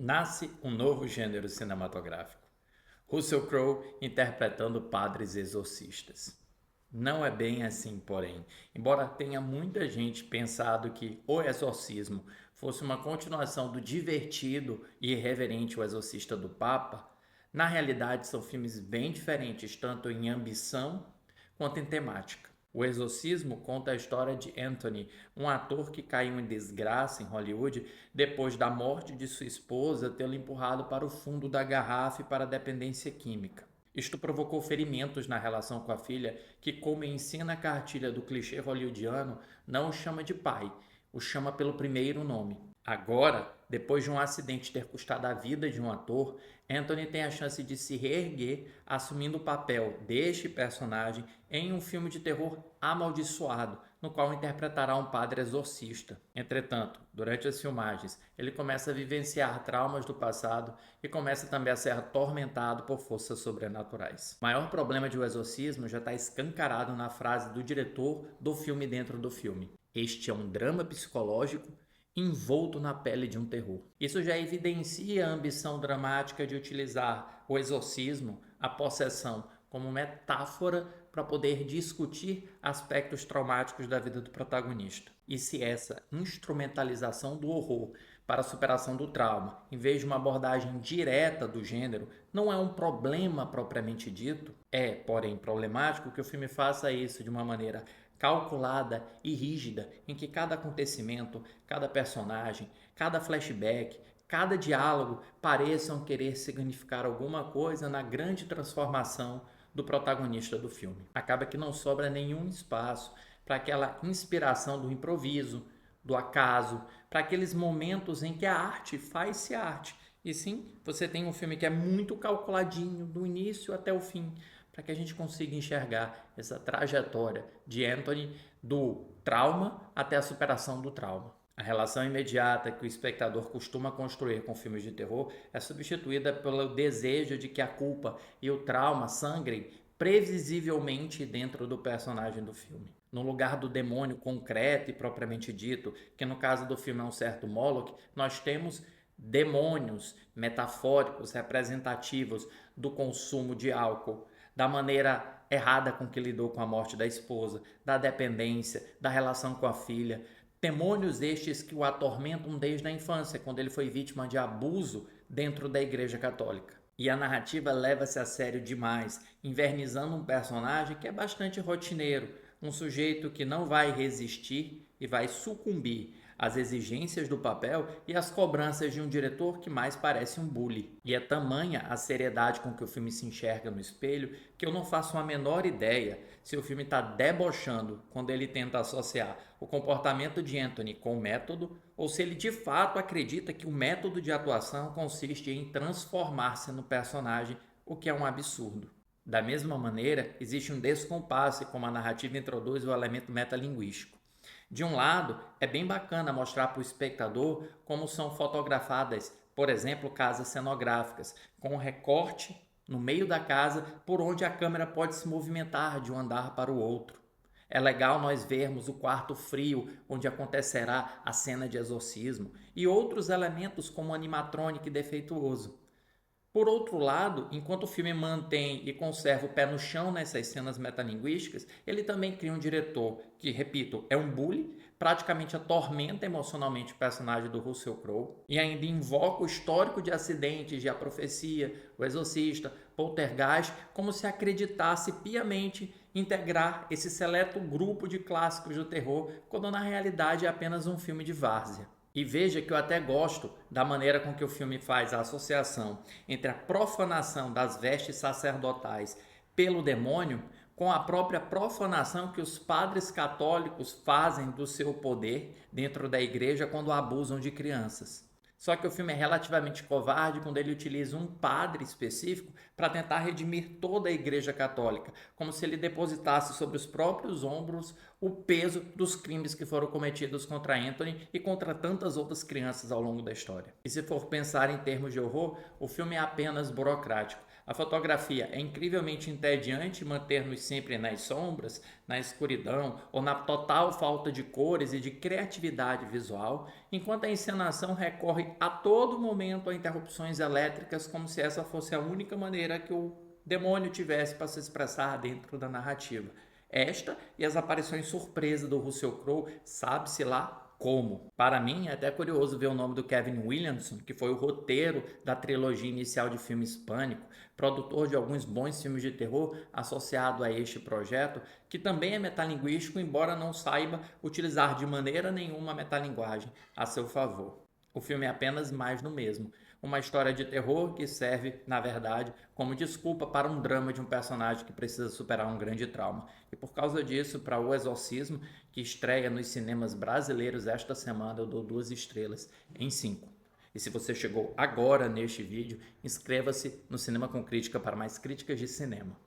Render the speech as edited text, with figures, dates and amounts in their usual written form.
Nasce um novo gênero cinematográfico. Russell Crowe interpretando padres exorcistas. Não é bem assim, porém. Embora tenha muita gente pensado que O Exorcismo fosse uma continuação do divertido e irreverente O Exorcista do Papa, na realidade são filmes bem diferentes, tanto em ambição quanto em temática. O Exorcismo conta a história de Anthony, um ator que caiu em desgraça em Hollywood depois da morte de sua esposa tê-lo empurrado para o fundo da garrafa e para a dependência química. Isto provocou ferimentos na relação com a filha, que, como ensina a cartilha do clichê hollywoodiano, não o chama de pai, o chama pelo primeiro nome. Agora, depois de um acidente ter custado a vida de um ator, Anthony tem a chance de se reerguer assumindo o papel deste personagem em um filme de terror amaldiçoado, no qual interpretará um padre exorcista. Entretanto, durante as filmagens, ele começa a vivenciar traumas do passado e começa também a ser atormentado por forças sobrenaturais. O maior problema de O Exorcismo já está escancarado na frase do diretor do filme dentro do filme. Este é um drama psicológico envolto na pele de um terror. Isso já evidencia a ambição dramática de utilizar o exorcismo, a possessão, como metáfora para poder discutir aspectos traumáticos da vida do protagonista. E se essa instrumentalização do horror para a superação do trauma, em vez de uma abordagem direta do gênero, não é um problema propriamente dito, é, porém, problemático que o filme faça isso de uma maneira calculada e rígida, em que cada acontecimento, cada personagem, cada flashback, cada diálogo pareçam querer significar alguma coisa na grande transformação do protagonista do filme. Acaba que não sobra nenhum espaço para aquela inspiração do improviso, do acaso, para aqueles momentos em que a arte faz-se arte. E sim, você tem um filme que é muito calculadinho, do início até o fim, para que a gente consiga enxergar essa trajetória de Anthony do trauma até a superação do trauma. A relação imediata que o espectador costuma construir com filmes de terror é substituída pelo desejo de que a culpa e o trauma sangrem previsivelmente dentro do personagem do filme. No lugar do demônio concreto e propriamente dito, que no caso do filme é um certo Moloch, nós temos demônios metafóricos representativos do consumo de álcool, da maneira errada com que lidou com a morte da esposa, da dependência, da relação com a filha. Demônios estes que o atormentam desde a infância, quando ele foi vítima de abuso dentro da Igreja Católica. E a narrativa leva-se a sério demais, invernizando um personagem que é bastante rotineiro, um sujeito que não vai resistir e vai sucumbir às exigências do papel e às cobranças de um diretor que mais parece um bully. E é tamanha a seriedade com que o filme se enxerga no espelho que eu não faço a menor ideia se o filme está debochando quando ele tenta associar o comportamento de Anthony com o método ou se ele de fato acredita que o método de atuação consiste em transformar-se no personagem, o que é um absurdo. Da mesma maneira, existe um descompasse como a narrativa introduz o elemento metalinguístico. De um lado, é bem bacana mostrar para o espectador como são fotografadas, por exemplo, casas cenográficas, com um recorte no meio da casa por onde a câmera pode se movimentar de um andar para o outro. É legal nós vermos o quarto frio onde acontecerá a cena de exorcismo e outros elementos como animatrônico defeituoso. Por outro lado, enquanto o filme mantém e conserva o pé no chão nessas cenas metalinguísticas, ele também cria um diretor que, repito, é um bully, praticamente atormenta emocionalmente o personagem do Russell Crowe e ainda invoca o histórico de acidentes de A Profecia, O Exorcista, Poltergeist, como se acreditasse piamente integrar esse seleto grupo de clássicos do terror, quando na realidade é apenas um filme de várzea. E veja que eu até gosto da maneira com que o filme faz a associação entre a profanação das vestes sacerdotais pelo demônio com a própria profanação que os padres católicos fazem do seu poder dentro da igreja quando abusam de crianças. Só que o filme é relativamente covarde quando ele utiliza um padre específico para tentar redimir toda a Igreja Católica, como se ele depositasse sobre os próprios ombros o peso dos crimes que foram cometidos contra Anthony e contra tantas outras crianças ao longo da história. E se for pensar em termos de horror, o filme é apenas burocrático. A fotografia é incrivelmente entediante manter-nos sempre nas sombras, na escuridão ou na total falta de cores e de criatividade visual, enquanto a encenação recorre a todo momento a interrupções elétricas como se essa fosse a única maneira que o demônio tivesse para se expressar dentro da narrativa. Esta e as aparições surpresa do Russell Crowe, sabe-se lá como. Para mim, é até curioso ver o nome do Kevin Williamson, que foi o roteiro da trilogia inicial de filmes Pânico, produtor de alguns bons filmes de terror, associado a este projeto, que também é metalinguístico, embora não saiba utilizar de maneira nenhuma a metalinguagem a seu favor. O filme é apenas mais no mesmo. Uma história de terror que serve, na verdade, como desculpa para um drama de um personagem que precisa superar um grande trauma. E por causa disso, para O Exorcismo, que estreia nos cinemas brasileiros esta semana, eu dou 2 estrelas em 5. E se você chegou agora neste vídeo, inscreva-se no Cinema com Crítica para mais críticas de cinema.